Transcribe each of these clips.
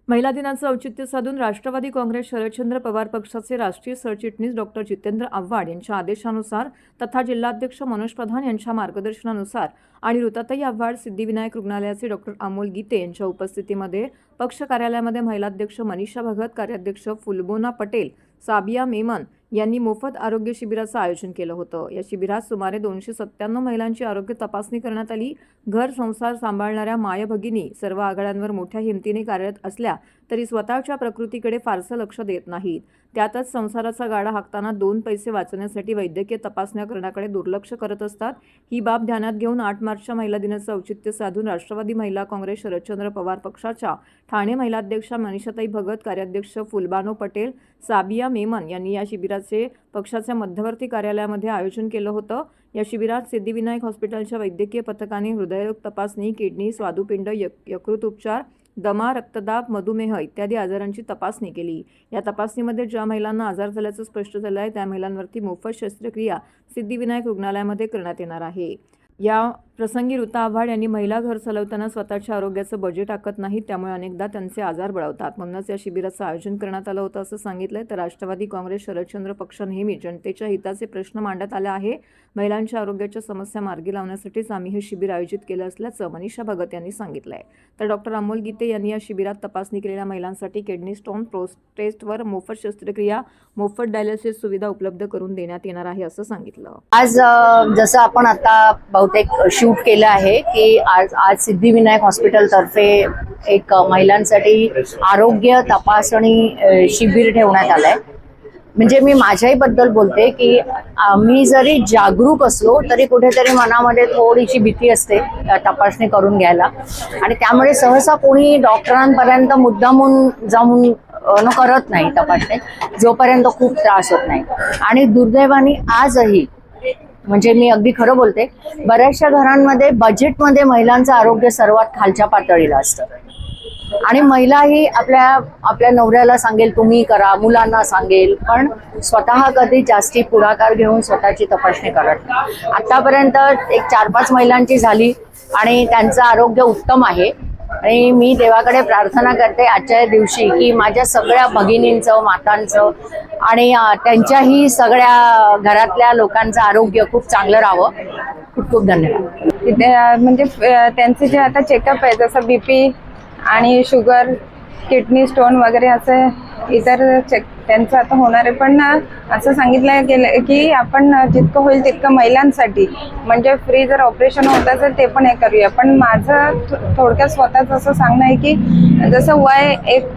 महिला दिनाचं औचित्य साधून राष्ट्रवादी काँग्रेस शरदचंद्र पवार पक्षाचे राष्ट्रीय सरचिटणीस डॉक्टर जितेंद्र आव्हाड यांच्या आदेशानुसार तथा जिल्हाध्यक्ष मनोज प्रधान यांच्या मार्गदर्शनानुसार आणि ऋताताई आव्हाड सिद्धिविनायक रुग्णालयाचे डॉक्टर अमोल गीते यांच्या उपस्थितीमध्ये पक्ष कार्यालयामध्ये महिलाध्यक्ष मनीषा भगत, कार्याध्यक्ष फुलबोना पटेल, साबिया मेमन यांनी मोफत आरोग्य शिबिराचं आयोजन केलं होतं। या शिबिरात सुमारे 297 महिलांची आरोग्य तपासणी करण्यात आली। घर संसार सांभाळणाऱ्या माय भगिनी सर्व आघाड्यांवर मोठ्या हिमतीने कार्यरत असल्या तरी स्वतःच्या प्रकृतीकडे फारसं लक्ष देत नाहीत। त्यातच संसाराचा गाडा हाकताना 2 पैसे वाचवण्यासाठी वैद्यकीय तपासण्या करण्याकडे दुर्लक्ष करत असतात। ही बाब ध्यानात घेऊन 8 मार्चच्या महिला दिनाचं औचित्य साधून राष्ट्रवादी महिला काँग्रेस शरदचंद्र पवार पक्षाच्या ठाणे महिलाध्यक्षा मनीषाताई भगत, कार्याध्यक्ष फुलबानो पटेल, साबिया मेमन यांनी या शिबिराचे पक्षाच्या मध्यवर्ती कार्यालयामध्ये आयोजन केलं होतं। या शिबिरात सिद्धिविनायक हॉस्पिटलच्या वैद्यकीय पथकाने हृदयरोग तपासणी, किडनी, स्वादुपिंड, यकृत उपचार, दमा, रक्तदाब, मधुमेह इत्यादी आजारांची तपासणी केली। या तपासणीमध्ये ज्या महिलांना आजार झाल्याचं स्पष्ट झालं आहे त्या महिलांवरती मोफत शस्त्रक्रिया सिद्धिविनायक रुग्णालयामध्ये करण्यात येणार आहे। या प्रसंगी ऋता आव्हाड यांनी महिला घर चालवताना स्वतःच्या आरोग्याचं बजेट आखत नाहीत, त्यामुळे अनेकदा त्यांचे आजार बळावतात, म्हणूनच या शिबिराचं आयोजन करण्यात आलं होतं असं सांगितलंय। तर राष्ट्रवादी काँग्रेस शरदचंद्र पक्ष नेहमी जनतेच्या हिताचे प्रश्न मांडत आला आहे। महिलांच्या आरोग्याच्या समस्या मार्गी लावण्यासाठीच आम्ही हे शिबिर आयोजित केलं असल्याचं मनीषा भगत यांनी सांगितलंय। तर डॉक्टर अमोल गीते यांनी या शिबिरात तपासणी केलेल्या महिलांसाठी किडनी स्टोन, प्रोस्टेटवर मोफत शस्त्रक्रिया, मोफत डायलिसिस सुविधा उपलब्ध करून देण्यात येणार आहे असं सांगितलं। आज जसं आपण आता बहुतेक शूट केलं आहे की आज सिद्धिविनायक हॉस्पिटल तर्फे एक महिलांसाठी आरोग्य तपासणी शिबिर ठेवण्यात आलंय। म्हणजे मी माझ्याही बद्दल बोलते की आम्ही जरी जागरूक असलो तरी कुठेतरी मनामध्ये थोडीशी भीती असते तपासणी करून घ्यायला, आणि त्यामुळे सहसा कोणी डॉक्टरांपर्यंत मुद्दामून जाऊन करत नाही तपासणी, जोपर्यंत खूप त्रास होत नाही। आणि दुर्दैवाने आजही म्हणजे मी अगदी खरं बोलते, बऱ्याचशा घरांमध्ये बजेटमध्ये महिलांचं आरोग्य सर्वात खालच्या पातळीला असतं, आणि महिला ही आपल्या नवऱ्याला सांगेल तुम्ही करा, मुलांना सांगेल, पण स्वतः कधी जास्ती पुढाकार घेऊन स्वतःची तपासणी करत नाही। आतापर्यंत एक 4-5 महिलांची झाली आणि त्यांचं आरोग्य उत्तम आहे, आणि मी देवाकडे प्रार्थना करते आजच्या दिवशी की माझ्या सगळ्या भगिनींचं, मातांचं आणि त्यांच्याही सगळ्या घरातल्या लोकांचं आरोग्य खूप चांगलं राहावं। खूप खूप धन्यवाद। म्हणजे त्यांचे जे आता चेकअप आहे, जसं BP आणि शुगर, किडनी स्टोन वगैरे असं इतर चेक त्यांचं आता होणार आहे, पण असं सांगितलं गेलं की आपण जितकं होईल तितकं महिलांसाठी म्हणजे फ्री जर ऑपरेशन होत असेल ते पण हे करूया। पण माझं थोडक्यात स्वतःच असं सांगणं आहे की जसं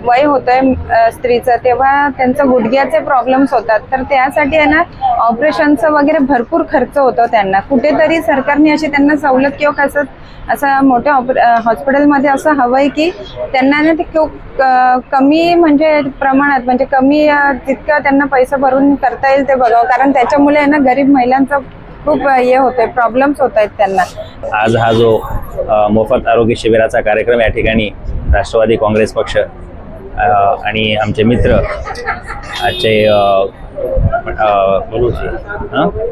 वय होतंय स्त्रीचं, तेव्हा त्यांचं गुडघ्याचे प्रॉब्लेम्स होतात, तर त्यासाठी आहे ना ऑपरेशनचं वगैरे भरपूर खर्च होतो त्यांना। कुठेतरी सरकारने अशी त्यांना सवलत किंवा असं मोठ्या हॉस्पिटलमध्ये असं हवं आहे की त्यांना ना ते कमी म्हणजे प्रमाणात म्हणजे कमी जितकं त्यांना पैसे भरून करता येईल ते बघावं, कारण त्याच्यामुळे आहे ना गरीब महिलांचा खूप हे होतंय, प्रॉब्लेम्स होत आहेत त्यांना। आज हा जो मोफत आरोग्य शिबिराचा कार्यक्रम या ठिकाणी राष्ट्रवादी काँग्रेस पक्ष आणि आमचे मित्र आजचे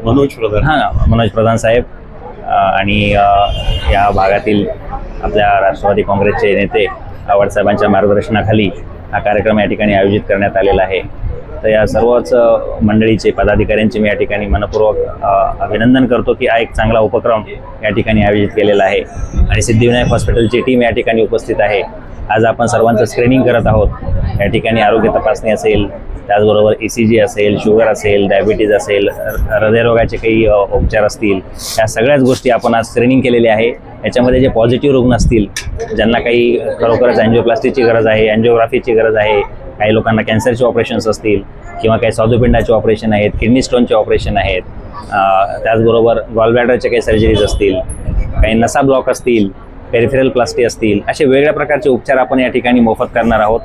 मनोज प्रधान साहेब आणि या भागातील आपल्या राष्ट्रवादी काँग्रेसचे नेते आव्हाड साहेबांच्या मार्गदर्शनाखाली हा कार्यक्रम या ठिकाणी आयोजित करण्यात आलेला आहे। तर या सर्वच मंडळीचे पदाधिकाऱ्यांचे मी या ठिकाणी मनपूर्वक अभिनंदन करतो की हा एक चांगला उपक्रम या ठिकाणी आयोजित केलेला आहे, आणि सिद्धिविनायक हॉस्पिटलची टीम या ठिकाणी उपस्थित आहे। आज आपण सर्वांचं स्क्रीनिंग करत आहोत। या ठिकाणी आरोग्य तपासणी असेल, त्याचबरोबर ECG असेल, शुगर असेल, डायबिटीज असेल, हृदयरोगाचे काही उपचार असतील, या सगळ्याच गोष्टी आपण आज स्क्रीनिंग केलेली आहे। याच्यामध्ये जे पॉझिटिव्ह रुग्ण असतील, ज्यांना काही खरोखरच अँजिओप्लास्टीची गरज आहे, अँजिओग्राफीची गरज आहे, काही लोकांना कॅन्सरचे ऑपरेशन्स असतील किंवा काही स्वादुपिंडाचे ऑपरेशन आहेत, किडनी स्टोनचे ऑपरेशन आहेत, त्याचबरोबर गॉलब्लॅडरचे काही सर्जरीज असतील, काही नसा ब्लॉक असतील, पेरिफेरल प्लास्टी असतील, असे वेगळ्या प्रकारचे उपचार आपण या ठिकाणी मोफत करणार आहोत।